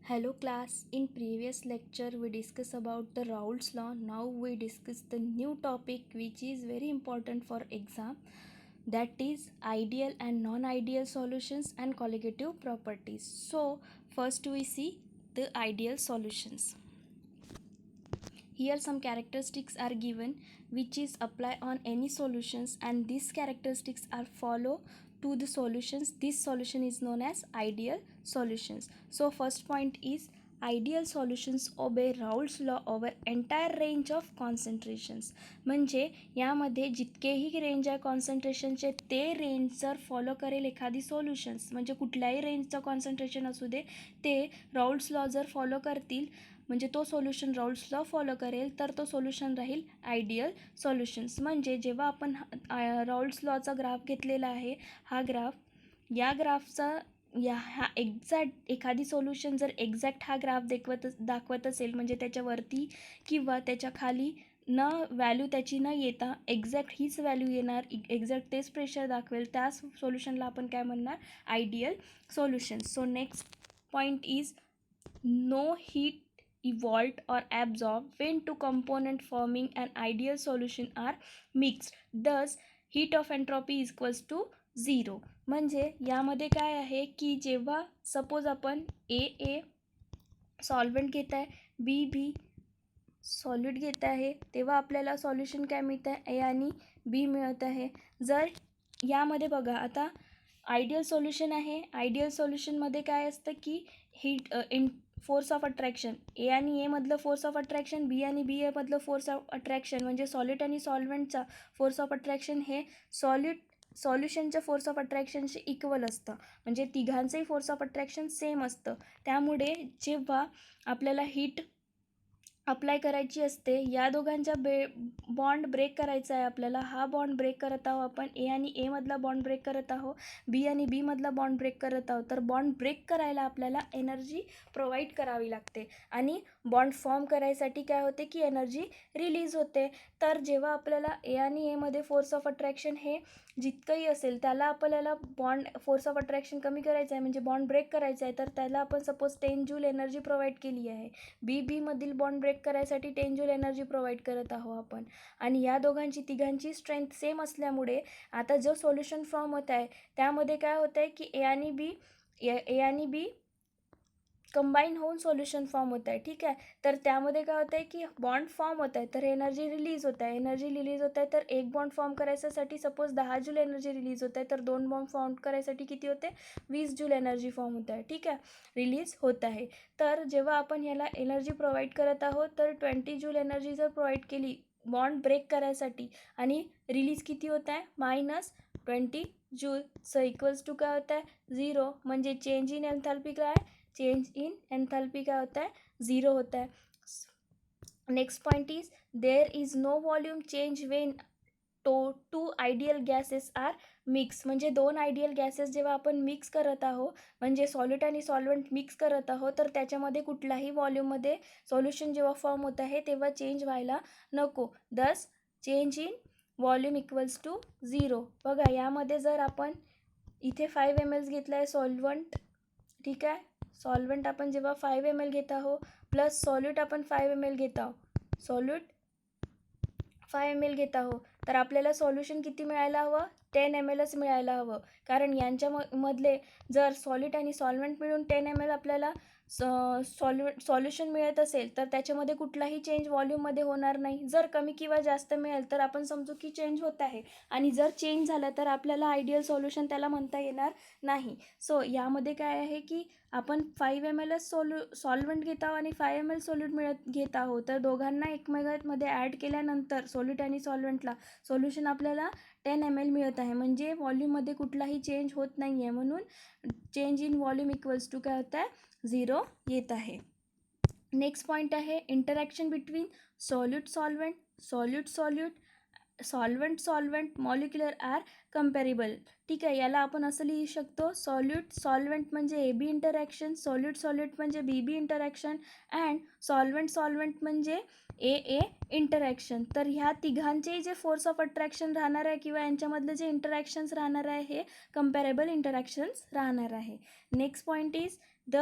Hello class, in previous lecture we discussed about the Raoult's law. Now we discuss the new topic which is very important for exam, that is ideal and non-ideal solutions and colligative properties. So first we see the ideal solutions. Here some characteristics are given which is apply on any solutions, and these characteristics are follow to the solutions. This solution is known as ideal solutions. So first point is ideal solutions obey Raoult's law over entire range of concentrations. म्हणजे यामध्ये जितकेही range आहे कॉन्सन्ट्रेशनचे ते range जर follow करेल एखादी solutions, म्हणजे कुठल्याही रेंजचं concentration असू दे ते राउल्ट्स लॉ जर फॉलो करतील, म्हणजे तो सोल्युशन राउल्ट्स लॉ फॉलो करेल तर तो सोल्युशन राहील आयडियल सोल्युशन्स. म्हणजे जेव्हा आपण राउल्ट्स लॉचा ग्राफ घेतलेला आहे, हा ग्राफ, या ग्राफचा हा एक्झॅक्ट एखादी सोल्युशन जर एक्झॅक्ट हा ग्राफ दाखवत असेल, म्हणजे त्याच्यावरती किंवा त्याच्या खाली न व्हॅल्यू त्याची न येता एक्झॅक्ट हीच व्हॅल्यू येणार, एक्झॅक्ट तेच प्रेशर दाखवेल, त्या सोल्युशनला आपण काय म्हणणार, ideal solutions. So next point is no heat evolved or absorbed when two component forming an ideal solution are mixed, thus heat of entropy is equals to 0. म्हणजे यामध्ये काय आहे की जेव्हा सपोज आपण ए सॉल्व्हेंट घेत आहे, बी सॉल्यूट घेत आहे, तेव्हा आपल्याला सॉल्युशन काय मिळत आहे, ए आणि बी मिळत आहे. जर यामध्ये बघा आता आयडियल सोल्युशन आहे, आयडियल सोल्युशनमध्ये काय असतं की heat force of attraction, A आणि एमधलं फोर्स ऑफ अट्रॅक्शन, बी आणि बी एमधलं फोर्स ऑफ अट्रॅक्शन, म्हणजे सॉलिड आणि सॉल्व्हेंटचा फोर्स ऑफ अट्रॅक्शन हे सॉल्युशनच्या फोर्स ऑफ अट्रॅक्शनशी इक्वल असतं, म्हणजे तिघांचंही फोर्स ऑफ अट्रॅक्शन सेम असतं. त्यामुळे जेव्हा आपल्याला हीट अप्लाय करायची असते, या दोघांचा बॉन्ड ब्रेक करायचा आहे आपल्याला, हा बॉन्ड ब्रेक करत आहोत आपण, ए आणि एमधला बॉन्ड ब्रेक करत आहोत, बी आणि बीमधला बॉन्ड ब्रेक करत आहोत. तर बॉन्ड ब्रेक करायला आपल्याला एनर्जी प्रोव्हाइड करावी लागते आणि बॉन्ड फॉर्म करायसाठी काय होते की एनर्जी रिलीज होते. तर जेव्हा आपल्याला ए आणि एमध्ये फोर्स ऑफ अट्रॅक्शन हे जितकंही असेल त्याला आपल्याला बॉन्ड फोर्स ऑफ अट्रॅक्शन कमी करायचं आहे, म्हणजे बॉन्ड ब्रेक करायचं आहे, तर त्याला आपण सपोज 10 जूल एनर्जी प्रोव्हाइड केली आहे. बीमधील बॉन्ड ब्रेक करायसाठी 10 जूल एनर्जी प्रोव्हाइड करत आहोत आपण, आणि या दोघांची तिघांची स्ट्रेंथ सेम असल्यामुळे आता जो सोल्युशन फॉर्म होत आहे त्यामध्ये काय होत आहे की ए आणि बी कंबाईन होऊन सोल्युशन फॉर्म होत आहे. ठीक आहे, तर त्यामध्ये काय होतं आहे की बॉन्ड फॉर्म होत आहे, तर एनर्जी रिलीज होत आहे. एनर्जी रिलीज होत आहे, तर एक बॉन्ड फॉर्म करायसाठी सपोज 10 जूल एनर्जी रिलीज होत आहे, तर दोन बॉन्ड फॉर्म करायसाठी किती होते, 20 जूल एनर्जी फॉर्म होत आहे. ठीक आहे, रिलीज होत आहे. तर जेव्हा आपण ह्याला एनर्जी प्रोव्हाइड करत आहोत, तर 20 जूल एनर्जी जर प्रोव्हाइड केली बॉन्ड ब्रेक करायसाठी, आणि रिलीज किती होत आहे, -20 जूल, सो इक्वल्स टू काय होत आहे, 0. म्हणजे चेंज इन एन्थॅल्पी काय, चेंज इन एंथैल्पी क्या होता है, 0 होता है. Next point is there is no volume change when two ideal gases are mix. म्हणजे दोन आयडियल गॅसेस जेव्हा आपण मिक्स करत आहोत, म्हणजे सॉलिड आणि सॉल्व्हेंट मिक्स करत आहोत, तर त्याच्यामध्ये कुठल्याही वॉल्यूममध्ये सोल्युशन जेव्हा फॉर्म होत आहे तेव्हा चेंज व्हायला नको. Thus change in volume equals to 0. बघा यामध्ये जर आपण इथे 5 ml घेतला आहे सॉल्व्हंट, ठीक आहे, सॉल्व्हेंट आपण जेव्हा 5 ml घेत आहोत प्लस सॉल्यूट आपण 5 ml घेत आहोत, सॉल्यूट 5 ml घेत आहोत, तर आपल्याला सॉल्युशन किती मिळायला हवं, 10 mlच मिळायला हवं. कारण यांच्या मधले जर सॉलिड आणि सॉल्व्हेंट मिळून 10 ml आपल्याला सॉल्युशन मिळत असेल, तर त्याच्यामध्ये कुठलाही चेंज वॉल्यूममध्ये होणार नाही. जर कमी किंवा जास्त मिळेल तर आपण समजू की चेंज होत आहे, आणि जर चेंज झालं तर आपल्याला आयडियल सोल्युशन त्याला म्हणता येणार नाही. सो यामध्ये काय आहे की आपण 5 ml सॉल्व्हेंट घेत आहोत आणि 5 ml सॉल्यूट घेत आहोत, तर दोघांना एकमेकांमध्ये ॲड केल्यानंतर सॉल्यूट आणि सॉल्व्हेंटला सोल्युशन आपल्याला 10 ml मिळत आहे. म्हणजे वॉल्यूममध्ये कुठलाही चेंज होत नाही आहे, म्हणून change in volume equals to काय होतं आहे, 0 येत आहे. नेक्स्ट पॉईंट आहे interaction between solute solvent, solvent molecular are comparable. ठीक आहे, याला आपण असं लिहू शकतो, सॉल्यूट सॉल्व्हेंट म्हणजे ए बी इंटरॅक्शन, सॉल्यूट म्हणजे बी बी इंटरॅक्शन, अँड सॉल्व्हेंट म्हणजे ए इंटरॅक्शन. तर ह्या तिघांचे जे फोर्स ऑफ अट्रॅक्शन राहणार आहे किंवा यांच्यामधले जे इंटरॅक्शन्स राहणार आहे हे कंपॅरेबल इंटरॅक्शन्स राहणार आहे. Next point is the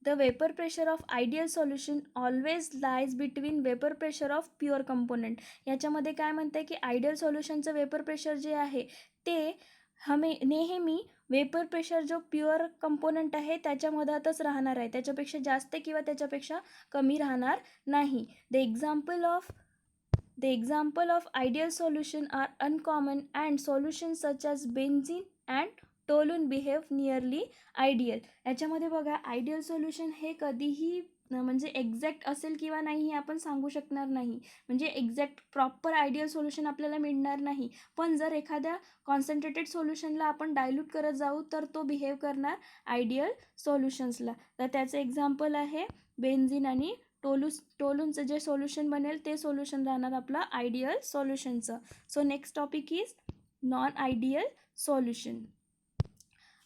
the vapour pressure of ideal solution always lies between vapour pressure of pure component. याच्यामध्ये काय म्हणतं आहे की आयडियल सोल्युशनचं वेपर प्रेशर जे आहे ते नेहमी वेपर प्रेशर जो प्युअर कंपोनंट आहे त्याच्या मधातच राहणार आहे, त्याच्यापेक्षा जास्त किंवा त्याच्यापेक्षा कमी राहणार नाही. The example of ideal solution are uncommon and solutions such as benzene and toluene behave nearly ideal. याच्यामध्ये बघा आयडियल सोल्युशन हे कधीही म्हणजे एक्झॅक्ट असेल किंवा नाही हे आपण सांगू शकणार नाही, म्हणजे एक्झॅक्ट प्रॉपर आयडियल सोल्युशन आपल्याला मिळणार नाही. पण जर एखाद्या कॉन्सन्ट्रेटेड सोल्युशनला आपण डायल्यूट करत जाऊ तर तो बिहेव करणार आयडियल सोल्युशन्सला. तर त्याचं एक्झाम्पल आहे बेन्झिन आणि टोलूनचं जे सोल्युशन बनेल ते सोल्युशन राहणार आपलं आयडियल सोल्युशनचं. So next topic is non ideal solution.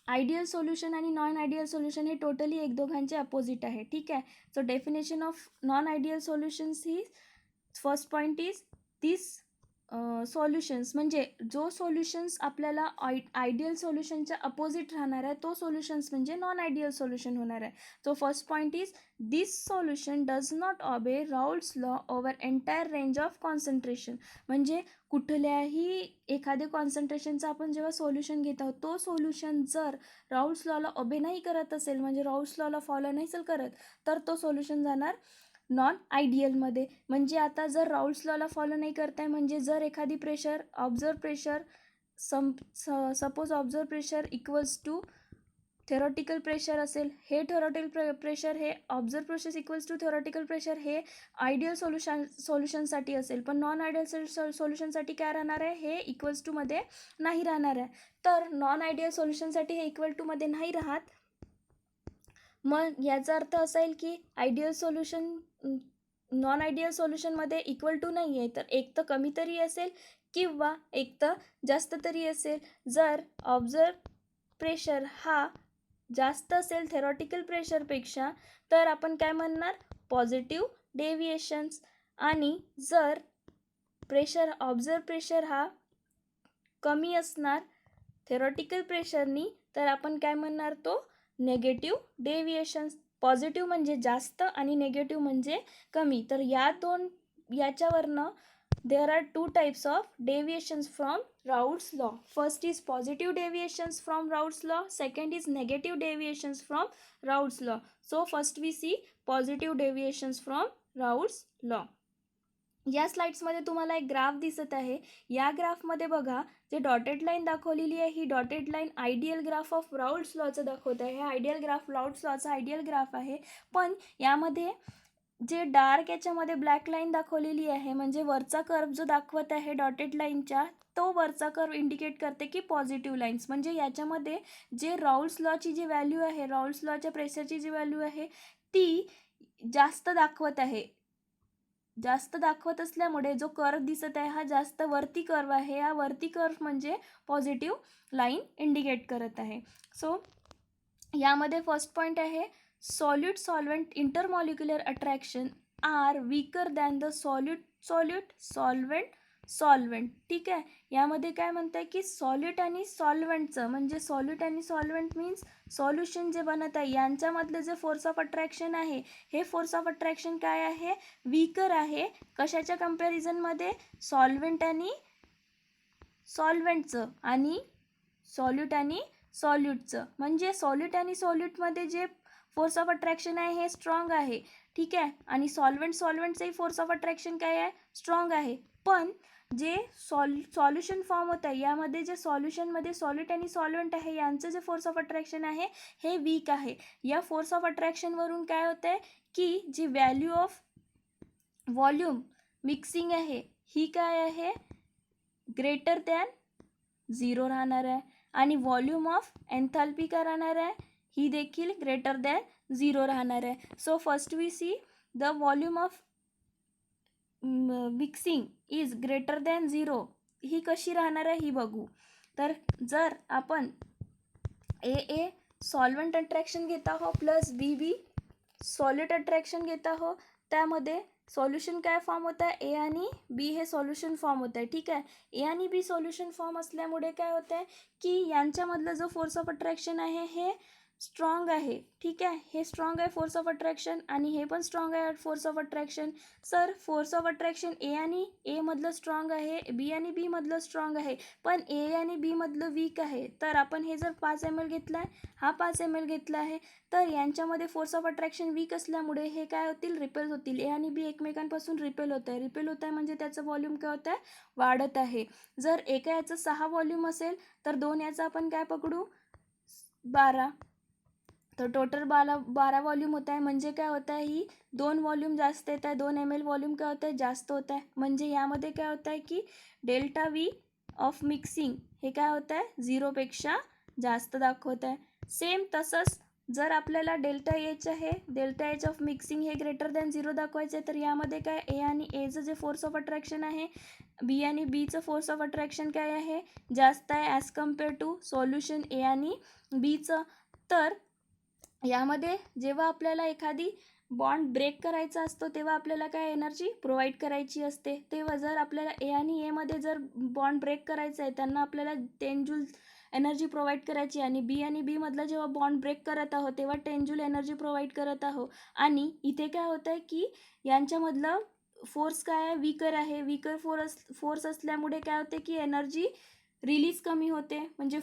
Ideal solution आणि नॉन आयडियल सोल्युशन हे टोटली एक दोघांचे अपोजिट आहे. ठीक आहे. So definition of non ideal solutions ही first point is this solutions म्हणजे जो सोल्युशन्स आपल्याला आयडियल सोल्युशनच्या अपोजिट राहणार आहे तो सोल्युशन्स म्हणजे नॉन आयडियल सोल्युशन होणार आहे. So first point is this solution does not obey Raoult's law over entire range of concentration. म्हणजे कुठल्याही एखाद्या कॉन्सन्ट्रेशनचं आपण जेव्हा सोल्युशन घेत आहोत तो सोल्युशन जर राऊल्स लॉला ओबे नाही करत असेल, म्हणजे राऊल्स लॉला फॉलो नसेल करत, तर तो सोल्युशन जाणार नॉन आयडियलमध्ये. म्हणजे आता जर राऊल्स लॉला फॉलो नाही करताय म्हणजे जर एखादी pressure observe pressure suppose observe pressure equals to theoretical pressure असेल, हे थेरॉटिकल प्रेशर हे observe pressure equals to theoretical pressure हे आयडियल सोल्युशनसाठी असेल, पण नॉन आयडियल सोल्युशनसाठी काय राहणार आहे, हे इक्वल्स टूमध्ये नाही राहणार आहे. तर नॉन आयडियल सोल्युशनसाठी हे इक्वल टूमध्ये नाही राहत. मग याचा अर्थ असा येईल की आयडियल सोल्युशन नॉन आयडियल सोल्युशनमध्ये इक्वल टू नाही आहे, तर एक तर कमी तरी असेल किंवा एक तर जास्त तरी असेल. जर ऑब्झर्व प्रेशर हा जास्त असेल थेरॉटिकल प्रेशरपेक्षा तर आपण काय म्हणणार, पॉझिटिव्ह डेव्हिएशन्स. आणि जर ऑब्झर्व प्रेशर हा कमी असणार थेरॉटिकल प्रेशरनी तर आपण काय म्हणणार, तो नेगेटिव्ह डेव्हिएशन्स. पॉझिटिव्ह म्हणजे जास्त आणि नेगेटिव्ह म्हणजे कमी. तर याच्यावरनं there are two types of deviations from Raoult's law. First is positive deviations from Raoult's law, second is negative deviations from Raoult's law. So first we see positive deviations from Raoult's law. या स्लाइड्समध्ये तुम्हाला एक graph दिसत आहे. या ग्राफमध्ये बघा जे डॉटेड लाईन दाखवलेली आहे ही dotted line ideal graph of Raoult's लॉचं दाखवत आहे. हे आयडियल ग्राफ राऊल्ट्स लॉचा आयडियल ग्राफ आहे. पण यामध्ये जे डार्क याच्यामध्ये ब्लॅक लाईन दाखवलेली आहे म्हणजे वरचा कर्व जो दाखवत आहे डॉटेड लाईनच्या तो वरचा कर्व इंडिकेट करते की पॉझिटिव्ह लाईन्स. म्हणजे याच्यामध्ये जे राऊल्ट्स लॉची जी व्हॅल्यू आहे, राऊल्ट्स लॉच्या प्रेशरची जी व्हॅल्यू आहे ती जास्त दाखवत आहे. जास्त दाखवत असल्यामुळे जो कर्व दिसत आहे हा जास्त वरती कर्व आहे. हा वरती कर्व म्हणजे पॉझिटिव्ह लाईन इंडिकेट करत आहे. सो यामध्ये फर्स्ट पॉईंट आहे solute solvent intermolecular attraction are weaker than the solute solvent. ठीक आहे. यामध्ये काय म्हणताय की सॉल्यूट आणि सॉल्व्हेंटचं म्हणजे सॉल्यूट आणि सॉल्व्हेंट मीन्स सॉल्युशन जे बनत आहे यांच्यामधलं जे फोर्स ऑफ अट्रॅक्शन आहे हे फोर्स ऑफ अट्रॅक्शन काय आहे, वीकर आहे. कशाच्या कंपॅरिझनमध्ये, सॉल्व्हेंट आणि सॉल्व्हेंटचं आणि सॉल्यूट आणि सॉल्यूटचं. म्हणजे सॉल्यूट आणि सॉल्यूटमध्ये जे फोर्स ऑफ अट्रॅक्शन आहे हे स्ट्रॉंग आहे. ठीक आहे. आणि सॉल्व्हेंटचंही फोर्स ऑफ अट्रॅक्शन काय आहे, स्ट्रॉंग आहे. पण जे सॉल्युशन फॉर्म होत आहे यामध्ये जे सॉल्युशनमध्ये सॉल्यूट आणि सॉल्व्हेंट आहे यांचं जे फोर्स ऑफ अट्रॅक्शन आहे हे वीक आहे. या फोर्स ऑफ अट्रॅक्शनवरून काय होतं आहे की जी व्हॅल्यू ऑफ व्हॉल्यूम मिक्सिंग आहे ही काय आहे, ग्रेटर दॅन 0 राहणार आहे. आणि व्हॉल्यूम ऑफ एन्थॅल्पी काय राहणार आहे, ही देखील ग्रेटर दॅन 0 राहणार आहे. So first we see the volume of mixing is greater than 0. ही कशी राहणार आहे ही बघू. तर जर आपण ए सॉल्व्हेंट अट्रॅक्शन घेत आहो प्लस बी सॉल्यूट अट्रॅक्शन घेत आहो, त्यामध्ये सॉल्युशन काय फॉर्म होत आहे, ए आणि बी हे सॉल्युशन फॉर्म होत आहे. ठीक आहे. ए आणि बी सॉल्युशन फॉर्म असल्यामुळे काय होत आहे की यांच्यामधलं जो फोर्स ऑफ अट्रॅक्शन आहे हे स्ट्रॉंग आहे, ठीक आहे. हे स्ट्रॉंग आहे फोर्स ऑफ अट्रॅक्शन आणि हे पण स्ट्रॉंग आहे force of attraction. Sir force of attraction A आणि ए मधलं स्ट्रॉंग आहे, बी आणि बी मधलं स्ट्रॉंग आहे, पण ए आणि बी मधलं वीक आहे. तर आपण हे जर 5 ml घेतला आहे, हा 5 ml घेतला आहे, तर यांच्यामध्ये फोर्स ऑफ अट्रॅक्शन वीक असल्यामुळे हे काय होतील, रिपेल होतील. ए आणि बी एकमेकांपासून रिपेल होत आहे. रिपेल होत आहे म्हणजे त्याचं व्हॉल्यूम काय होत आहे, वाढत आहे. जर एका याचं 6 व्हॉल्यूम असेल तर 2 याचा आपण काय पकडू, 12. तर टोटल 12 व्हॉल्यूम होत आहे. म्हणजे काय होत आहे, ही 2 व्हॉल्यूम जास्त येत आहे, 2 ml व्हॉल्यूम काय होत आहे, जास्त होत आहे. म्हणजे यामध्ये काय होत आहे की डेल्टा व्ही ऑफ मिक्सिंग हे काय होत आहे, 0पेक्षा जास्त दाखवत आहे. सेम तसंच जर आपल्याला डेल्टा एच आहे, डेल्टा एच ऑफ मिक्सिंग हे ग्रेटर दॅन 0 दाखवायचं आहे, तर यामध्ये काय ए आणि एचं जे फोर्स ऑफ अट्रॅक्शन आहे, बी आणि बीचं फोर्स ऑफ अट्रॅक्शन काय आहे, जास्त आहे ॲज कम्पेअर टू सोल्युशन ए आणि बीचं. तर यामध्ये जेव्हा आपल्याला एखादी बॉन्ड ब्रेक करायचा असतो तेव्हा आपल्याला काय एनर्जी प्रोव्हाइड करायची असते. तेव्हा जर आपल्याला ए आणि एमध्ये जर बॉन्ड ब्रेक करायचं आहे, त्यांना आपल्याला 10 जूल एनर्जी प्रोव्हाइड करायची आणि बी आणि बीमधला जेव्हा बॉन्ड ब्रेक करत आहोत तेव्हा 10 जूल एनर्जी प्रोव्हाइड करत आहोत. आणि इथे काय होतं आहे की यांच्यामधलं फोर्स काय आहे, वीकर आहे. वीकर फोर्स असल्यामुळे काय होते की एनर्जी रिलीज कमी होते. म्हणजे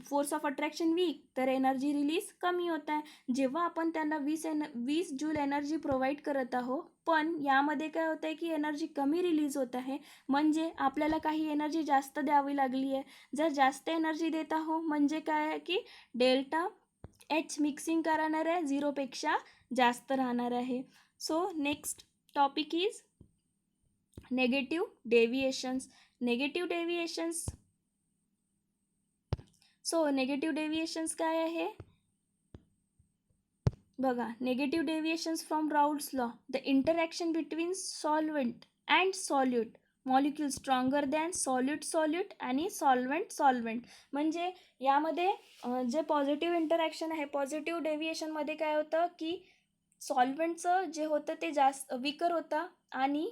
फोर्स ऑफ अट्रॅक्शन वीक तर एनर्जी रिलीज कमी होत आहे. जेव्हा आपण त्यांना 20 जूल एनर्जी प्रोव्हाइड करत आहोत, पण यामध्ये काय होतं आहे की एनर्जी कमी रिलीज होत आहे. म्हणजे आपल्याला काही एनर्जी जास्त द्यावी लागली आहे. जर जास्त एनर्जी देत आहो म्हणजे काय आहे की डेल्टा एच मिक्सिंग काय राहणार आहे, 0पेक्षा जास्त राहणार आहे. So next topic is negative deviations. Negative deviations, so negative deviations काय आहे बघा. Negative deviations from Raoult's law, the interaction between solvent and solute molecule stronger than solute आणि सॉल्व्हेंट. म्हणजे यामध्ये जे पॉझिटिव्ह इंटरॅक्शन आहे, पॉझिटिव्ह डेव्हिएशनमध्ये काय होतं की सॉल्व्हेंटचं जे होतं ते जास्त विकर होतं आणि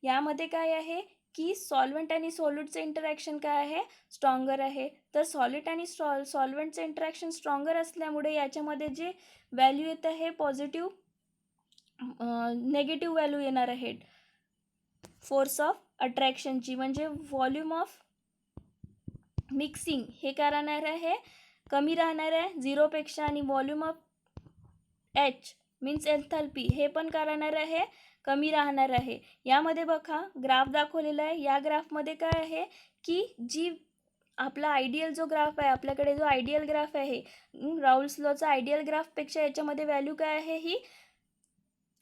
यामध्ये काय आहे की सॉल्व्हेंट आणि सॉल्यूटचं इंटरॅक्शन काय आहे, स्ट्रॉंगर आहे. तर सॉलिड आणि सॉल्व्हेंटचं इंटरॅक्शन स्ट्रॉंगर असल्यामुळे याच्यामध्ये जे व्हॅल्यू येत आहे पॉझिटिव्ह, नेगेटिव्ह व्हॅल्यू येणार आहे फोर्स ऑफ अट्रॅक्शनची. म्हणजे व्हॉल्यूम ऑफ मिक्सिंग हे काय राहणार आहे, कमी राहणार आहे 0पेक्षा. आणि व्हॉल्यूम ऑफ एच मीन्स एन्थॅल्पी हे पण काय राहणार आहे, कमी राहणार आहे. यामध्ये बघा ग्राफ दाखवलेला आहे. या ग्राफमध्ये काय आहे की जी आपला आयडियल जो ग्राफ आहे, आपल्याकडे जो आयडियल ग्राफ आहे राऊल्स लॉचा आयडियल ग्राफपेक्षा याच्यामध्ये व्हॅल्यू काय आहे, ही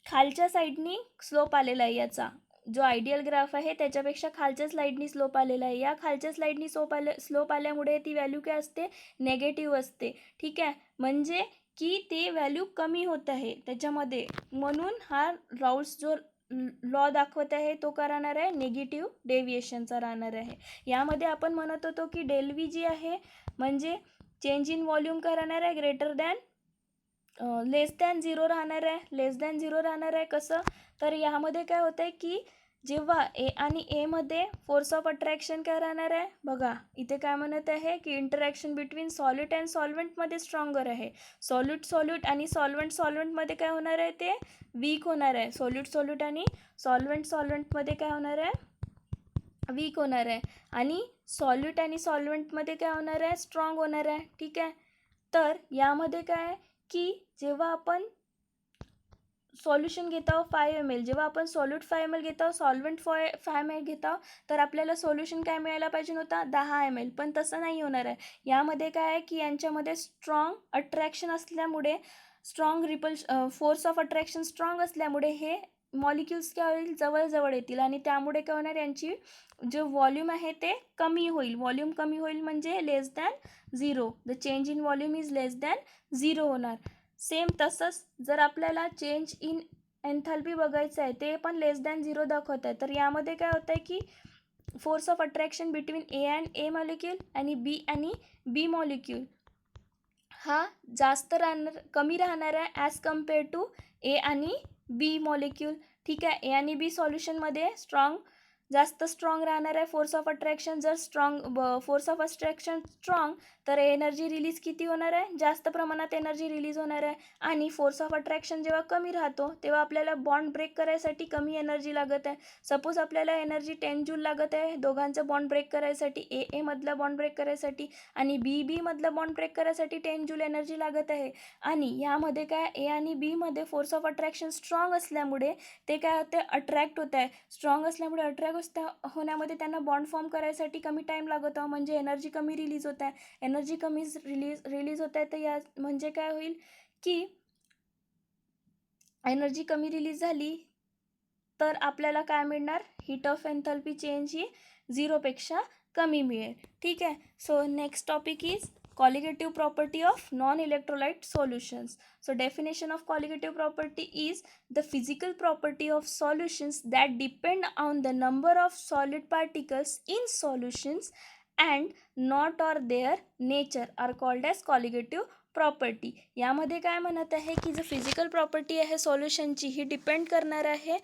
खालच्या साईडनी स्लोप आलेला आहे. याचा जो आयडियल ग्राफ आहे त्याच्यापेक्षा खालच्या स्लाईडनी स्लोप आलेला आहे. या खालच्या स्लाईडनी स्लोप आल्यामुळे ती व्हॅल्यू काय असते, नेगेटिव्ह असते. ठीक आहे, म्हणजे की ते व्हॅल्यू कमी होत आहे त्याच्यामध्ये. म्हणून हा राऊल्स जो लॉ दाखवत आहे तो का राहणार आहे, निगेटिव्ह डेव्हिएशनचा राहणार आहे. यामध्ये आपण म्हणत होतो की डेल व्ही जी आहे म्हणजे चेंज इन व्हॉल्यूम का राहणार आहे, ग्रेटर दॅन लेस दॅन 0 राहणार आहे. लेस दॅन 0 राहणार आहे कसं, तर यामध्ये काय होतं आहे की जेव्हा ए आणि एमध्ये फोर्स ऑफ अट्रॅक्शन काय राहणार आहे बघा. इथे काय म्हणत आहे की इंटरॅक्शन बिटवीन सॉल्यूट अँड सॉल्व्हेंटमध्ये स्ट्रॉंगर आहे. सॉल्यूट आणि सॉल्व्हेंटमध्ये काय होणार आहे, ते वीक होणार आहे. सॉल्यूट आणि सॉल्व्हेंटमध्ये काय होणार आहे, वीक होणार आहे. आणि सॉल्यूट आणि सॉल्व्हेंटमध्ये काय होणार आहे, स्ट्रॉंग होणार आहे. ठीक आहे, तर यामध्ये काय आहे की जेव्हा आपण सॉल्युशन घेत आहोत 5 ml, जेव्हा आपण सॉल्यूट 5 ml घेत आहोत, सॉल्व्हेंट 5 ml घेत आहोत, तर आपल्याला सोल्युशन काय मिळायला पाहिजे होता, 10 ml. पण तसं नाही होणार आहे. यामध्ये काय आहे की यांच्यामध्ये स्ट्रॉंग अट्रॅक्शन असल्यामुळे, फोर्स ऑफ अट्रॅक्शन स्ट्रॉंग असल्यामुळे हे मॉलिक्युल्स काय होईल, जवळ येतील आणि त्यामुळे काय होणार, यांची जे व्हॉल्यूम आहे ते कमी होईल. व्हॉल्यूम कमी होईल म्हणजे less than 0. The change in volume is less than 0 होणार. सेम तसंच जर आपल्याला चेंज इन एन्थॅल्पी बघायचं आहे, ते पण लेस दॅन 0 दाखवत आहे. तर यामध्ये काय होतं आहे की force of attraction between A and A molecule आणि बी मॉलिक्यूल हा कमी राहणार आहे ॲज कम्पेअर टू ए आणि बी मॉलिक्यूल. ठीक आहे, ए आणि बी सॉल्युशनमध्ये स्ट्रॉंग जास्त स्ट्रॉंग राहणार आहे फोर्स ऑफ अट्रॅक्शन. जर फोर्स ऑफ अट्रॅक्शन स्ट्रॉंग तर एनर्जी रिलीज किती होणार आहे, जास्त प्रमाणात एनर्जी रिलीज होणार आहे. आणि फोर्स ऑफ अट्रॅक्शन जेव्हा कमी राहतो तेव्हा आपल्याला बॉन्ड ब्रेक करायसाठी कमी एनर्जी लागत आहे. सपोज आपल्याला एनर्जी 10 जूल लागत आहे दोघांचं बॉन्ड ब्रेक करायसाठी, ए मधला बॉन्ड ब्रेक करायसाठी आणि बी मधला बॉन्ड ब्रेक करायसाठी 10 जूल एनर्जी लागत आहे. आणि यामध्ये काय, ए आणि बी मध्ये फोर्स ऑफ अट्रॅक्शन स्ट्रॉंग असल्यामुळे ते काय होते, अट्रॅक्ट होत आहे. स्ट्रॉंग असल्यामुळे अट्रॅक्ट होण्यामध्ये त्यांना बॉन्ड फॉर्म करायसाठी कमी टाईम लागत आहे, म्हणजे एनर्जी कमी रिलीज होत आहे. एनर्जी कमी रिलीज होत आहे तर या म्हणजे काय होईल की एनर्जी कमी रिलीज झाली तर आपल्याला काय मिळणार, हीट ऑफ एन्थॅल्पी चेंज ही 0पेक्षा कमी मिळेल. ठीक आहे. So next topic is colligative property of non-electrolyte solutions. So definition of colligative property is the physical property of solutions that depend on the number of solid particles in solutions and not or their nature are called as colligative property. यामध्ये काय म्हणत आहे की जो physical property आहे सोल्युशनची ही depend करणार आहे.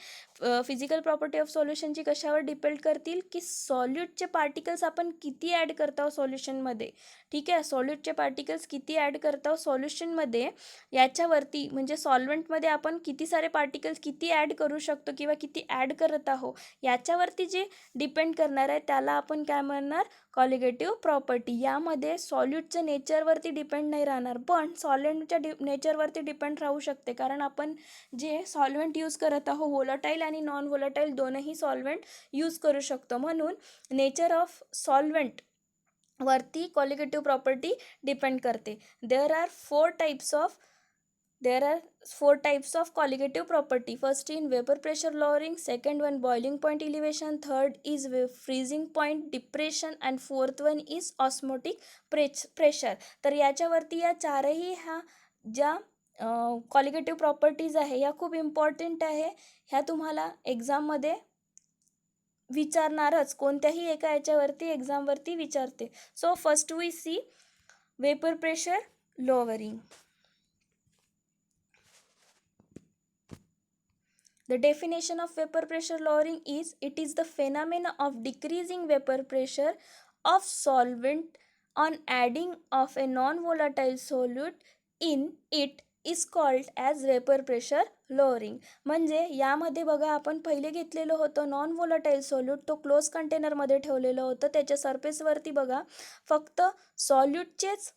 Physical property of सोल्युशनची कशावर डिपेंड करतील की सॉल्यूटचे पार्टिकल्स आपण किती ॲड करतो सोल्युशनमध्ये. ठीक आहे, सॉल्यूटचे पार्टिकल्स किती ॲड करतो सोल्युशनमध्ये याच्यावरती, म्हणजे सॉल्व्हेंटमध्ये आपण किती सारे पार्टिकल्स किती ॲड करू शकतो किंवा किती ॲड करत आहो याच्यावरती जे डिपेंड करणार आहे त्याला आपण काय म्हणणार, कॉलिगेटिव्ह प्रॉपर्टी. यामध्ये सॉल्यूटचं नेचरवरती डिपेंड नाही राहणार पण सॉल्व्हेंटच्या नेचरवरती डिपेंड राहू शकते, कारण आपण जे सॉल्व्हेंट यूज करत आहो वोलाटाईल आणि नॉन वोलाटाईल दोनही सॉल्व्हेंट यूज करू शकतो. म्हणून नेचर ऑफ सॉल्व्हेंट वरती कॉलिगेटिव्ह प्रॉपर्टी डिपेंड करते. There are four types of colligative property. First in vapor pressure lowering, second one boiling point elevation, third is freezing point depression and fourth one is osmotic pressure. तर याच्यावरती या चारही ह्या ज्या colligative properties आहे या खूप इम्पॉर्टंट आहे. ह्या तुम्हाला एक्झाममध्ये विचारणारच, कोणत्याही एका याच्यावरती एक्झामवरती विचारते. So first we see vapour pressure lowering. The definition of vapor pressure lowering is, it is the phenomena of decreasing vapor pressure of solvent on adding of a non-volatile solute in it is called as vapor pressure lowering. म्हणजे यामध्ये बघा आपण पहिले घेतलेलं होतं non volatile solute, तो close कंटेनरमध्ये ठेवलेलं होतं. त्याच्या सरफेसवरती बघा फक्त सॉल्यूटचेच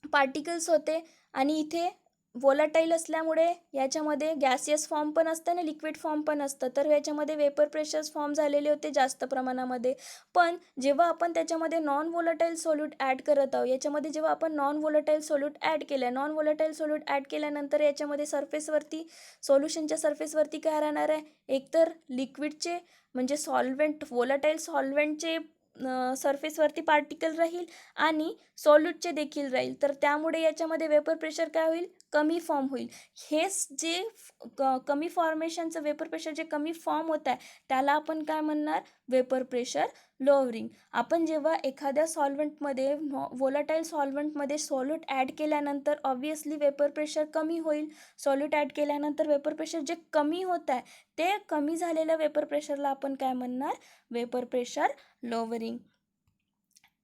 पार्टिकल्स होते आणि इथे वोलाटाईल असल्यामुळे याच्यामध्ये गॅसियस फॉर्म पण असतं आणि लिक्विड फॉर्म पण असतं. तर याच्यामध्ये वेपर प्रेशर्स फॉर्म झालेले होते जास्त प्रमाणामध्ये. पण जेव्हा आपण त्याच्यामध्ये नॉन वोलाटाईल सोल्यूट ॲड करत आहोत, याच्यामध्ये जेव्हा आपण नॉन वोलाटाईल सोल्यूट ॲड केलं, नॉन वोलाटाईल सोल्यूट ॲड केल्यानंतर याच्यामध्ये सरफेसवरती सोल्युशनच्या सरफेसवरती काय राहणार आहे, एकतर लिक्विडचे म्हणजे सॉल्व्हेंट वोलाटाईल सॉल्व्हेंटचे सरफेसवरती पार्टिकल राहील आणि सॉल्यूटचे देखील राहील. तर त्यामुळे याच्यामध्ये वेपर प्रेशर काय होईल, कमी फॉर्म होईल. हेच जे कमी फॉर्मेशनचं वेपर प्रेशर जे कमी फॉर्म होत आहे त्याला आपण काय म्हणणार, वेपर प्रेशर लोअरिंग. आपण जेव्हा एखाद्या सॉल्व्हेंटमध्ये वोलाटाईल सॉल्व्हेंटमध्ये सॉल्यूट ॲड केल्यानंतर ऑब्वियसली वेपर प्रेशर कमी होईल. सॉल्यूट ॲड केल्यानंतर वेपर प्रेशर जे कमी होत आहे ते कमी झालेल्या वेपर प्रेशरला आपण काय म्हणणार, vapour pressure lowering.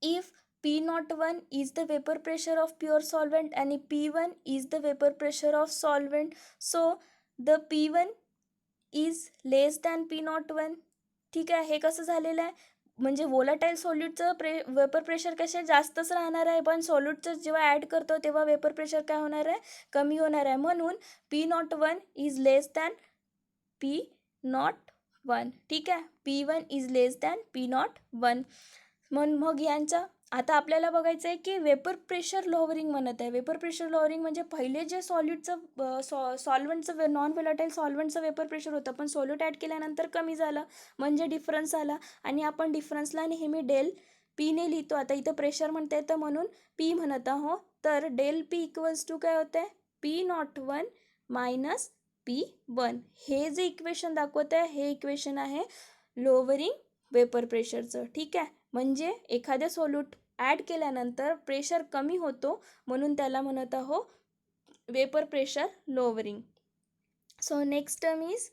If P01 is the vapor pressure of pure solvent and P1 is the vapor pressure of solvent, so the P1 is less than P01. ठीक आहे, हे कसं झालेलं आहे, म्हणजे वोलाटाईल सॉल्यूटचं वेपर प्रेशर कसे जास्तच राहणार आहे, पण सॉल्यूटचं जेव्हा ॲड करतो तेव्हा वेपर प्रेशर काय होणार आहे, कमी होणार आहे. म्हणून P01 is less than P01. ठीक आहे, P1 is less than P01. मग यांचा आता आपल्याला बघायचं आहे की वेपर प्रेशर लोअरिंग म्हणत आहे. वेपर प्रेशर लोअरिंग म्हणजे पहिले जे सॉल्यूटचं सॉल्व्हेंटचं नॉन वोलाटाईल सॉल्व्हेंटचं वेपर प्रेशर होतं पण सॉल्यूट ॲड केल्यानंतर कमी झालं म्हणजे डिफरन्स आला आणि आपण डिफरन्सला नेहमी डेल पीने लिहितो. आता इथं प्रेशर म्हणता येतं म्हणून पी म्हणत आहो. तर डेल पी इक्वल्स टू काय होतं आहे, P01 मायनस P1. हे जे इक्वेशन दाखवत आहे हे इक्वेशन आहे लोअरिंग वेपर प्रेशरचं. ठीक आहे, म्हणजे एखाद्या सोल्यूट ॲड केल्यानंतर प्रेशर कमी होतो म्हणून त्याला म्हणत आहो vapour pressure lowering. So next term is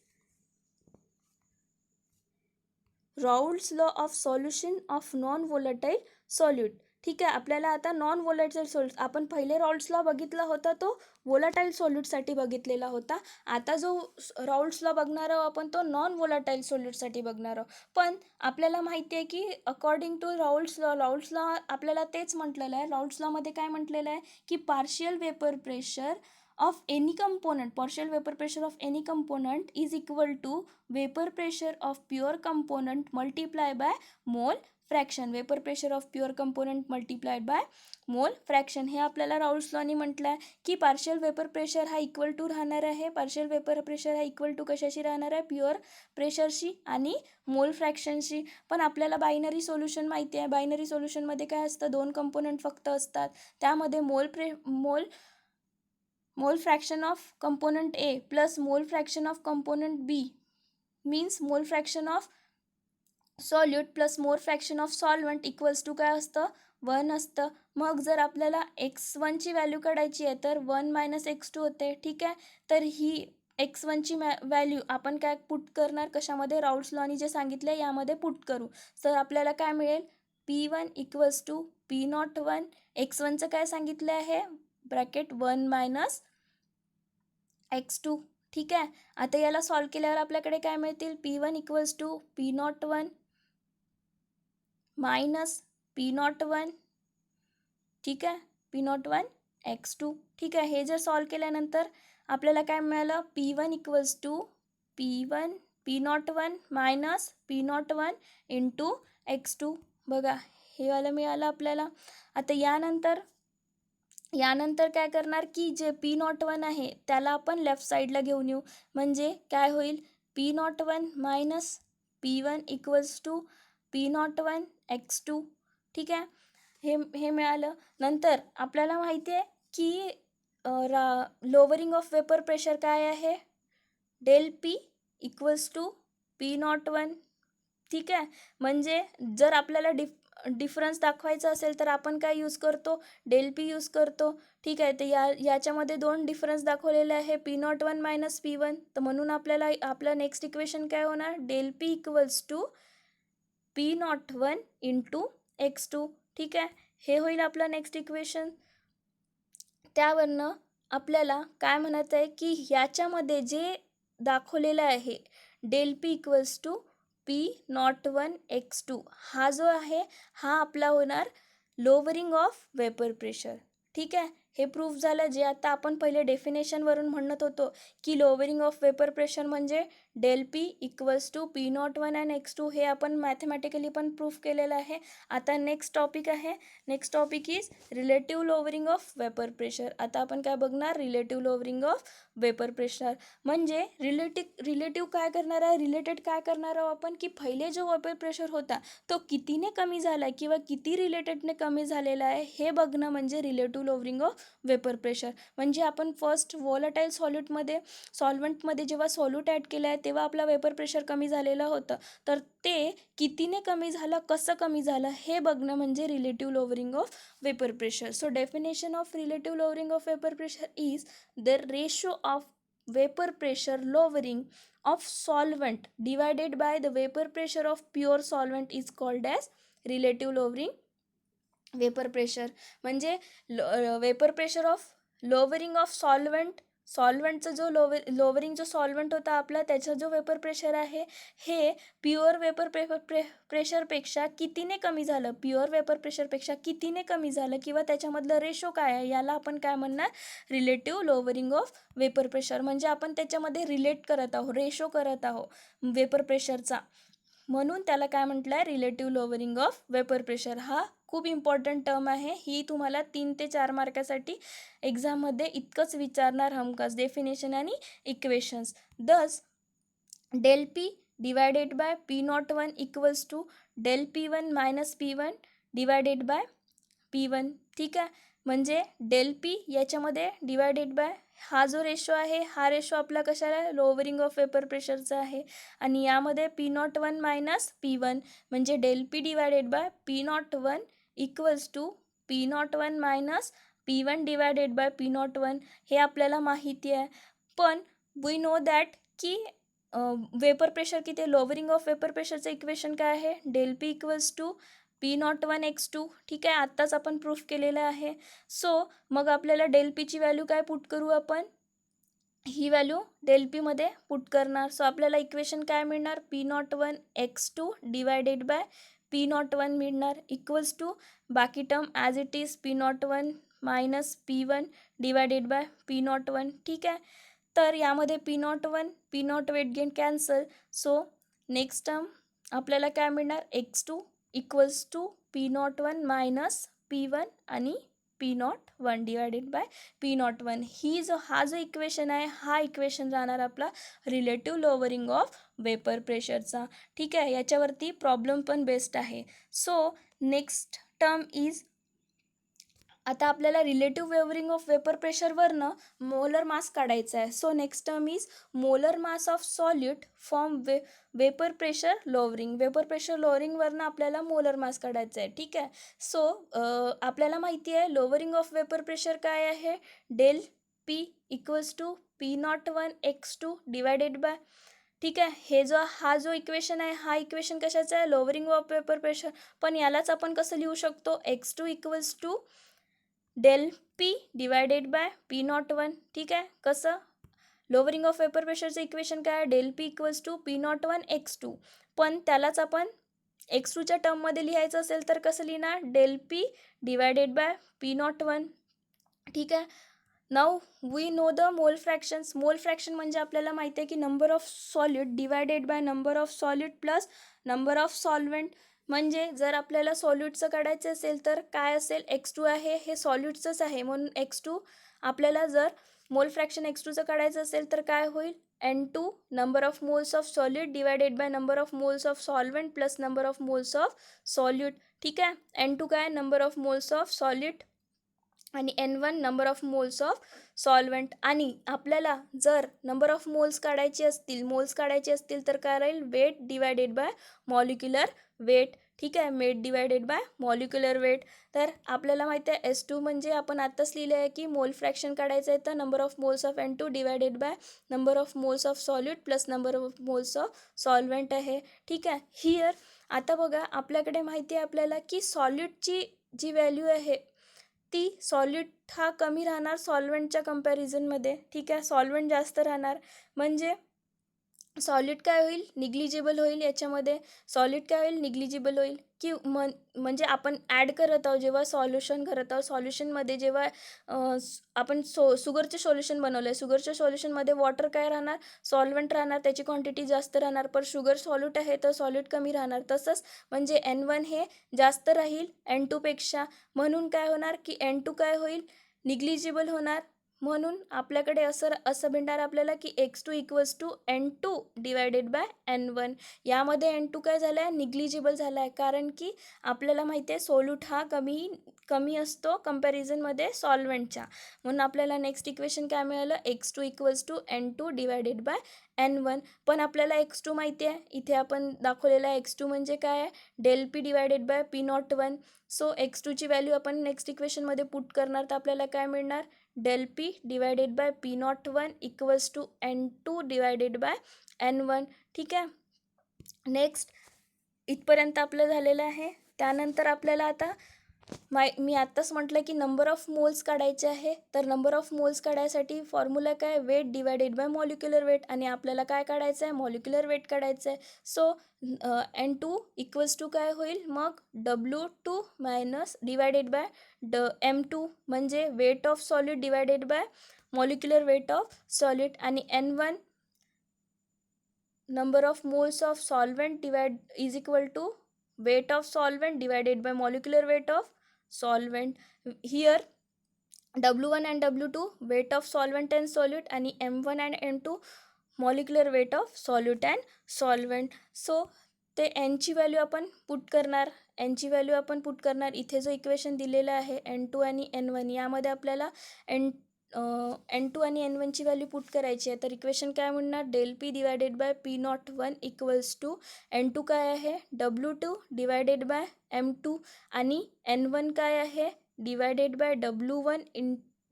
Raoult's law of solution of non volatile solute. ठीक आहे, आपल्याला आता नॉन व्होलेटाईल सॉल्यूट, आपण पहिले राऊल्स लॉ बघितला होता तो व्होलाटाईल सॉल्यूटसाठी बघितलेला होता. आता जो राऊल्स लॉ बघणार आहोत आपण तो नॉन व्होलाटाईल सॉल्यूटसाठी बघणार आहोत. पण आपल्याला माहिती आहे की अकॉर्डिंग टू राऊल्स लॉ आपल्याला तेच म्हटलेलं आहे. राऊल्स लॉमध्ये काय म्हटलेलं आहे की partial vapor pressure of any component is equal to vapor pressure of pure component multiplied by mole fraction. Vapor pressure of pure component multiplied by mole fraction. हे आपल्याला राऊल्स लॉनी म्हटलं आहे की पार्शियल वेपर प्रेशर हा इक्वल टू राहणार आहे. Partial vapour pressure हा equal to कशाशी राहणार आहे? प्युअर प्रेशरशी आणि मोल फ्रॅक्शनशी. पण आपल्याला बायनरी सोल्युशन माहिती आहे. बायनरी सोल्युशनमध्ये काय असतं? दोन कंपोनंट फक्त असतात. त्यामध्ये mole fraction of component A plus mole fraction of component B means mole fraction of solute plus mole fraction of solvent equals to काय असतं? 1 असतं. मग जर आपल्याला x1ची व्हॅल्यू काढायची आहे तर 1 - x2 होते. ठीक आहे, तर ही x1ची व्हॅल्यू आपण काय पुट करणार? कशामध्ये? राऊल्स लॉनी जे सांगितले यामध्ये पुट करू. तर आपल्याला काय मिळेल? P1 equals to P01. x1चं काय सांगितलं आहे? Bracket 1 - x2. ठीक आहे, आता याला सॉल्व केल्यावर आपल्याकडे काय मिळतील? P1 equals to P01 minus P01. ठीक आहे, P01 x2. ठीक आहे, हे जर सॉल्व केल्यानंतर आपल्याला काय मिळालं? P1 equals to P01 minus P01 into x2. बघा, हे वाला मिळालं आपल्याला. आता यानंतर काय करणार की जे P01 आहे त्याला आपण लेफ्ट साईडला घेऊन येऊ. म्हणजे काय होईल? P01 minus P1 equals to P01 x2. ठीक आहे, हे मिळालं. नंतर आपल्याला माहिती आहे की लोवरिंग ऑफ वेपर प्रेशर काय आहे? Del P equals to P01. ठीक आहे, म्हणजे जर आपल्याला डिफरन्स दाखवायचा असेल तर आपण काय यूज करतो? डेल पी यूज करतो. ठीक आहे, तर याच्यामध्ये दोन डिफरन्स दाखवलेले आहे P01 मायनस P1. तर म्हणून आपलं नेक्स्ट इक्वेशन काय होणार? Del P equals to P01 into x2. ठीक आहे, हे होईल आपलं नेक्स्ट इक्वेशन. त्यावरनं आपल्याला काय म्हणत आहे की याच्यामध्ये जे दाखवलेलं आहे del P equals to P01 x2 हा जो आहे हा आपला होणार लोवरिंग ऑफ वेपर प्रेशर. ठीक आहे, हे प्रूफ झालं. जे आता आपण पहिले डेफिनेशनवरून म्हणत होतो की लोवरिंग ऑफ वेपर प्रेशर म्हणजे del P equals to P01 and x2, हे आपण मॅथमॅटिकली पण प्रूफ केलेलं आहे. आता next topic is relative lowering of vapour pressure. आता आपण काय बघणार? Relative lowering of vapour pressure म्हणजे रिलेटिव्ह काय करणार आहे? रिलेटेड काय करणार आहोत आपण की पहिले जो वेपर प्रेशर होता तो कितीने कमी झाला आहे किंवा किती रिलेटेडने कमी झालेला आहे हे बघणं म्हणजे relative lowering of vapour pressure. म्हणजे आपण फर्स्ट व्होलाटाईल सॉल्वंटमध्ये जेव्हा सॉल्यूट ॲड केलं आहे तेव्हा आपला वेपर प्रेशर कमी झालेलं होतं. तर ते कितीने कमी झालं, कसं कमी झालं हे बघणं म्हणजे relative lowering of vapour pressure. So definition of relative lowering of vapour pressure is the ratio of vapour pressure lowering of solvent divided by the vapor pressure of pure solvent is called as relative lowering vapour pressure. म्हणजे vapour pressure of lowering of सॉल्वंटचा जो lowering जो solvent होता आपला त्याचा जो vapour pressure आहे हे प्युअर वेपर प्रेशरपेक्षा कितीने कमी झालं, प्युअर वेपर प्रेशरपेक्षा कितीने कमी झालं किंवा त्याच्यामधलं रेशो काय आहे याला आपण काय म्हणणार? Relative lowering of vapour pressure. म्हणजे आपण त्याच्यामध्ये रिलेट करत आहोत, रेशो करत आहोत वेपर प्रेशरचा, म्हणून त्याला काय म्हटलं आहे? Relative lowering of vapour pressure. हा खूप इम्पॉर्टंट टर्म आहे. ही तुम्हाला 3 ते 4 मार्कासाठी एक्झाममध्ये इतकंच विचारणार हमखास, डेफिनेशन आणि equations. Thus del P divided by P01 equals to del P1 minus P1 divided by P1. ठीक आहे, म्हणजे डेल पी याच्यामध्ये डिवायडेड बाय हा जो रेशो आहे हा रेशो आपला कशाला आहे? लोवरिंग ऑफ वेपर प्रेशरचा आहे. आणि यामध्ये P01 मायनस P1 म्हणजे del P divided by P01 equals to P01 minus P1 divided by P01. हे आपल्याला माहिती आहे. पण वी नो दॅट की वेपर प्रेशर किती आहे, लोअरिंग ऑफ वेपर प्रेशरचं इक्वेशन काय आहे, del P equals to P01 x2. ठीक आहे, आत्ताच आपण प्रूफ केलेलं आहे. सो मग आपल्याला डेल पीची व्हॅल्यू काय पुट करू आपण, ही व्हॅल्यू डेल पीमध्ये पुट करणार. सो आपल्याला इक्वेशन काय मिळणार, P01 x2 divided by P01 मिळणार इक्वल्स टू बाकी term as it is P01 minus P1 divided by P01. ठीक आहे, तर यामध्ये P01 wait gain cancel. So next term आपल्याला काय मिळणार, x2 equals to P01 minus P1 आणि P01 डिवायडेड बाय P01. हा जो इक्वेशन आहे, हा इक्वेशन राहणार आपला रिलेटिव्ह लोअरिंग ऑफ वेपर प्रेशरचा. ठीक आहे, याच्यावरती प्रॉब्लेम पण बेस्ड आहे. सो नेक्स्ट टर्म इज, आता आपल्याला रिलेटिव्ह वेवरिंग ऑफ वेपर प्रेशरवरनं मोलर मास काढायचा आहे. So next term is molar mass of solute from vapour pressure lowering. Vapour pressure लोअरिंगवरनं आपल्याला मोलर मास काढायचा आहे. ठीक आहे, सो आपल्याला माहिती आहे लोअरिंग ऑफ वेपर प्रेशर काय आहे, del P equals to P01 x2 divided by. ठीक आहे, हा जो इक्वेशन आहे, हा इक्वेशन कशाचा आहे, लोअरिंग ऑफ वेपर प्रेशर. पण यालाच आपण कसं लिहू शकतो, x2 equals to del P divided by P01. ठीक आहे, कसं, लोअरिंग ऑफ वेपर प्रेशरचं इक्वेशन काय आहे, del P equals to P01 x2. पण त्यालाच आपण x2च्या टर्ममध्ये लिहायचं असेल तर कसं लिहिणार, del P divided by P01. ठीक आहे, now we know the mole fractions. Mole fraction म्हणजे आपल्याला माहिती आहे की number of solute divided by number of solute plus number of solvent. म्हणजे जर आपल्याला सॉल्यूटचं काढायचं असेल तर काय असेल, x2 आहे, हे सॉल्यूटचंच आहे म्हणून x2. आपल्याला जर मोल फ्रॅक्शन x2चं काढायचं असेल तर काय होईल, N2 number of moles of solute divided by number of moles of solvent plus number of moles of solute. ठीक आहे, N2 काय, number of moles of solute आणि N1 number of moles of solvent. आणि आपल्याला जर number of moles काढायचे असतील तर काय राहील, weight divided by molecular weight. ठीक आहे, weight divided by molecular weight. तर आपल्याला माहिती आहे S2 म्हणजे आपण आत्ताच लिहिले आहे की मोल फ्रॅक्शन काढायचं आहे तर number of moles of N2 divided by number of moles of solute plus number of moles of solvent आहे. ठीक आहे, हिअर आता बघा आपल्याकडे माहिती आहे आपल्याला की सॉल्यूटची जी व्हॅल्यू आहे ती सॉल्यूट हा कमी राहणार सॉल्व्हेंटच्या कंपॅरिझनमध्ये. ठीक आहे, सॉल्व्हेंट जास्त राहणार म्हणजे सॉल्यूट काय होईल, निग्लिजिबल होईल. याच्यामध्ये सॉल्यूट काय होईल, निग्लिजिबल होईल की म्हणजे आपण ॲड करत आहोत जेव्हा सॉल्युशन करत आहोत, सॉल्युशनमध्ये जेव्हा आपण शुगरचे सोल्युशन बनवलं आहे, शुगरच्या सोल्युशनमध्ये वॉटर काय राहणार, सॉल्व्हेंट राहणार, त्याची क्वांटिटी जास्त राहणार. पण शुगर सॉल्यूट आहे तर सॉल्यूट कमी राहणार. तसंच म्हणजे N1 हे जास्त राहील N2पेक्षा, म्हणून काय होणार की N2 काय होईल, निग्लिजिबल होणार. म्हणून आपल्याकडे असं भेटणार आपल्याला की x2 equals to N2 divided by N1. यामध्ये N2 काय झालं आहे, निग्लिजिबल झाला आहे, कारण की आपल्याला माहिती आहे सोल्यूट हा कमी असतो कंपॅरिझनमध्ये सॉल्व्हेंटच्या. म्हणून आपल्याला नेक्स्ट इक्वेशन काय मिळालं, x2 equals to N2 divided by N1. पण आपल्याला x2 माहिती आहे, इथे आपण दाखवलेला आहे x2 म्हणजे काय आहे, del P divided by P01. So x2ची व्हॅल्यू आपण नेक्स्ट इक्वेशनमध्ये पुट करणार तर आपल्याला काय मिळणार, del P divided by P01 equals to N2 divided by N1. ठीक आहे, नेक्स्ट इथपर्यंत आपलं झालेलं आहे. त्यानंतर आपल्याला आता मी आत्ताच म्हटलं की नंबर ऑफ मोल्स काढायचे आहे. तर नंबर ऑफ मोल्स काढायसाठी फॉर्म्युला काय, weight divided by molecular weight. आणि आपल्याला काय काढायचं आहे, मॉलिक्युलर वेट काढायचं आहे. सो N2 इक्वल्स टू काय होईल मग, W2 minus divided by M2 म्हणजे weight of solute divided by molecular weight of solute. आणि N1 number of moles of solvent is equal to weight of solvent divided by molecular weight of solvent. Here W1 and W2 weight of solvent and solute आणि M1 and M2 molecular weight of solute and solvent. So ते Nची value आपण put करणार. इथे जो equation दिलेला आहे N2 आणि N1 यामध्ये आपल्याला N2 आणि N1ची व्हॅल्यू पुट करायची आहे. तर इक्वेशन काय म्हणणार, del P divided by P01 equals to N2 काय आहे, W2 डिवायडेड बाय M2 आणि N1 काय आहे, divided by W1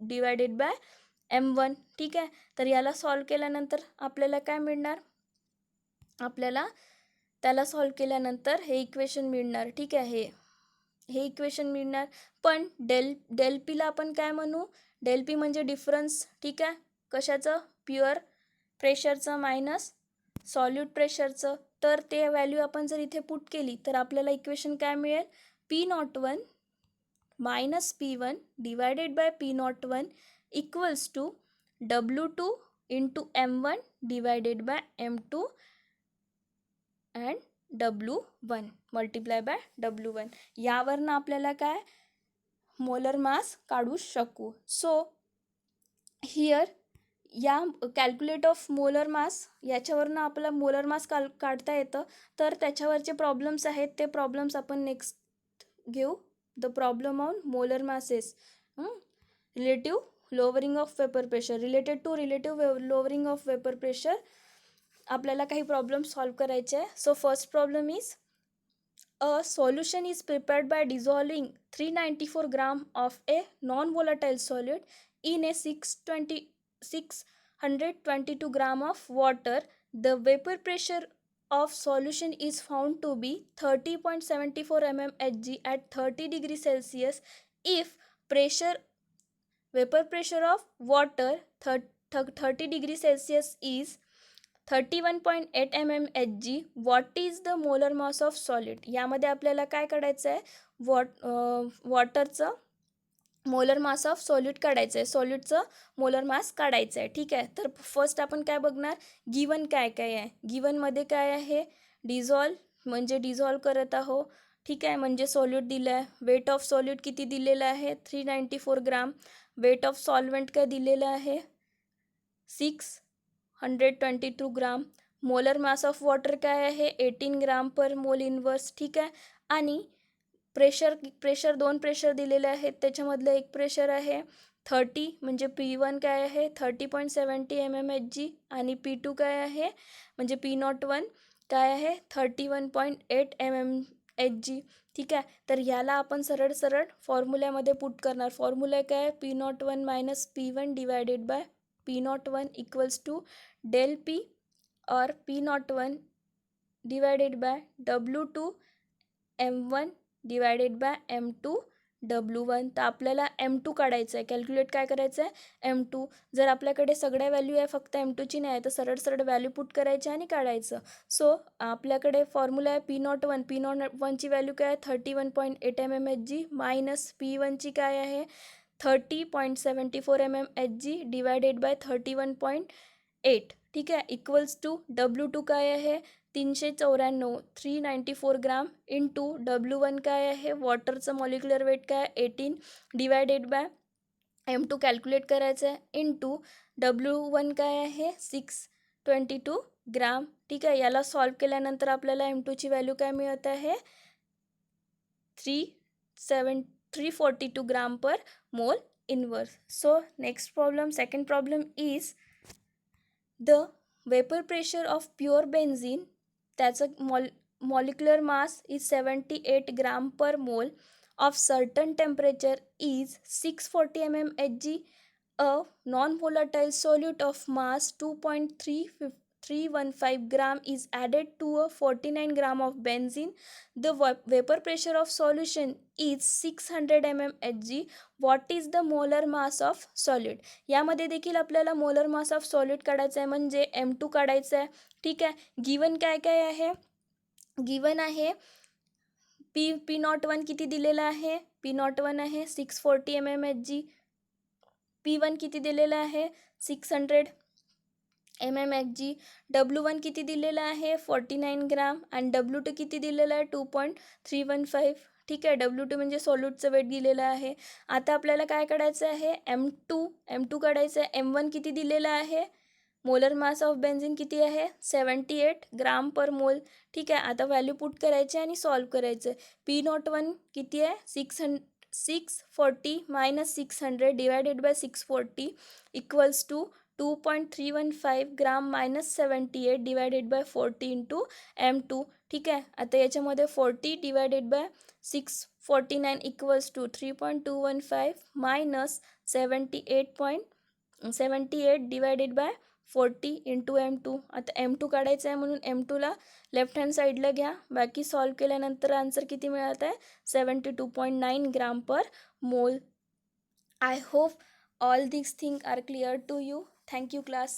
divided by M1. ठीक आहे, तर याला सॉल्व केल्यानंतर आपल्याला काय मिळणार, आपल्याला त्याला सॉल्व केल्यानंतर हे इक्वेशन मिळणार. ठीक आहे, हे इक्वेशन मिळणार. पण डेल पीला आपण काय म्हणू, डेल पी म्हणजे डिफरन्स. ठीक आहे, कशाचं, प्युअर प्रेशरचं मायनस सॉल्यूट प्रेशरचं. तर ते व्हॅल्यू आपण जर इथे पुट केली तर आपल्याला इक्वेशन काय मिळेल, P01 minus P1 divided by P01 equals to W2 into M1 divided by M2 and W1 multiply by W1. यावरनं आपल्याला काय मोलर मास काढू शकू. सो हिअर या कॅल्क्युलेट ऑफ मोलर मास याच्यावरनं आपला मोलर मास काढता येतं. तर त्याच्यावरचे प्रॉब्लेम्स आहेत ते प्रॉब्लेम्स आपण नेक्स्ट घेऊ. The problem on molar masses, relative lowering of vapour pressure, related to relative lowering of vapour pressure आपल्याला काही प्रॉब्लेम सॉल्व करायचे आहे. So first problem is a solution is prepared by dissolving 394 gram of a non-volatile solid in a 622 gram of water. The vapor pressure of solution is found to be 30.74 mmHg at 30 degrees Celsius. If vapor pressure of water 30 degrees Celsius is 31.8 mmHg, what is the molar mass of solid. यामध्ये आपल्याला काय काढायचं आहे, वॉटरचं molar mass of solute काढायचं आहे, सॉल्यूटचं molar mass काढायचं आहे. ठीक आहे, तर फर्स्ट आपण काय बघणार, गिवन काय काय आहे. गिवनमध्ये काय आहे, डिझॉल्व म्हणजे डिझॉल्व करत आहो. ठीक आहे, म्हणजे सॉल्यूट दिलं आहे. वेट ऑफ सॉल्यूट किती दिलेलं आहे, 394 ग्राम. वेट ऑफ सॉल्वंट काय दिलेलं आहे, 622 ग्राम. मोलर मास ऑफ वॉटर काय आहे, 18 ग्राम पर मोल इनवर्स. ठीक आहे, आणि प्रेशर दोन प्रेशर दिलेले आहेत. त्याच्यामधलं एक प्रेशर आहे 30, म्हणजे P1 काय आहे 30.70 mmHg, आणि P2 काय आहे म्हणजे P01 काय आहे 31.8 mmHg. ठीक आहे, तर ह्याला आपण सरळ सरळ फॉर्म्युल्यामध्ये पुट करणार. फॉर्म्युला काय, P01 minus P1 divided by P01 equals to del P और P01 divided by W2 M1 divided by M2 W1. तर आपल्याला M2 काढायचं आहे. कॅल्क्युलेट काय करायचं आहे, M2. जर आपल्याकडे सगळ्या व्हॅल्यू आहे फक्त M2ची नाही आहे तर सरळ सरळ व्हॅल्यू पुट करायची आणि काढायचं. सो आपल्याकडे फॉर्म्युला आहे P01ची व्हॅल्यू काय आहे 31.8 mmHg मायनस P1ची काय आहे 30.74 mmHg डिवायडेड बाय 31.8. ठीक आहे, इक्वल्स टू W2 काय आहे 394 394 ग्राम इंटू W1 काय आहे वॉटरचं मॉलिक्युलर वेट काय 18 डिवायडेड बाय M2 कॅल्क्युलेट करायचं आहे इंटू W1 काय आहे 622 ग्राम. ठीक आहे, याला सॉल्व केल्यानंतर आपल्याला M2ची व्हॅल्यू काय मिळत आहे 342 ग्राम पर mole inverse. So next problem, second problem is the vapour pressure of pure benzene, त्याचं molecular mass is 78 gram per mole of certain temperature is 640 mmHg. A non-volatile solute of mass 2.315 gram is added to a 49 gram of benzene. The vapor pressure of solution is 600 mmHg. What is the molar mass of solute. यामध्ये देखील आपल्याला molar mass of solute काढायचं आहे म्हणजे M2 काढायचं आहे. ठीक आहे, गिवन काय काय आहे, गिवन आहे P01 किती दिलेला आहे, P01 आहे 640 mmHg. P1 किती दिलेला आहे 600 mmHg. W1 किती दिलेला आहे 49 ग्राम आणि W2 किती दिलेला आहे 2.315. ठीक आहे, W2 म्हणजे सॉल्यूटचं वेट दिलेलं आहे. आता आपल्याला काय काढायचं आहे M2 काढायचं आहे. M1 किती दिलेला आहे, मोलर मास ऑफ बेन्झीन किती आहे 78 ग्राम पर मोल. ठीक आहे, आता व्हॅल्यू पुट करायचे आणि सॉल्व करायचं. P01 किती आहे 640 minus 600 divided by 640 equals to 2.315 gram minus 78 divided by 40 into M2. ठीक आहे, आता याच्यामध्ये 40 divided by 649 equals to 3.215 minus 78 divided by 40 into M2. आता M2 काढायचं आहे म्हणून M2ला लेफ्ट हँड साईडला घ्या. बाकी सॉल्व केल्यानंतर आन्सर किती मिळत आहे? 72.9 ग्राम पर मोल. I hope all these things are clear to you. Thank you class.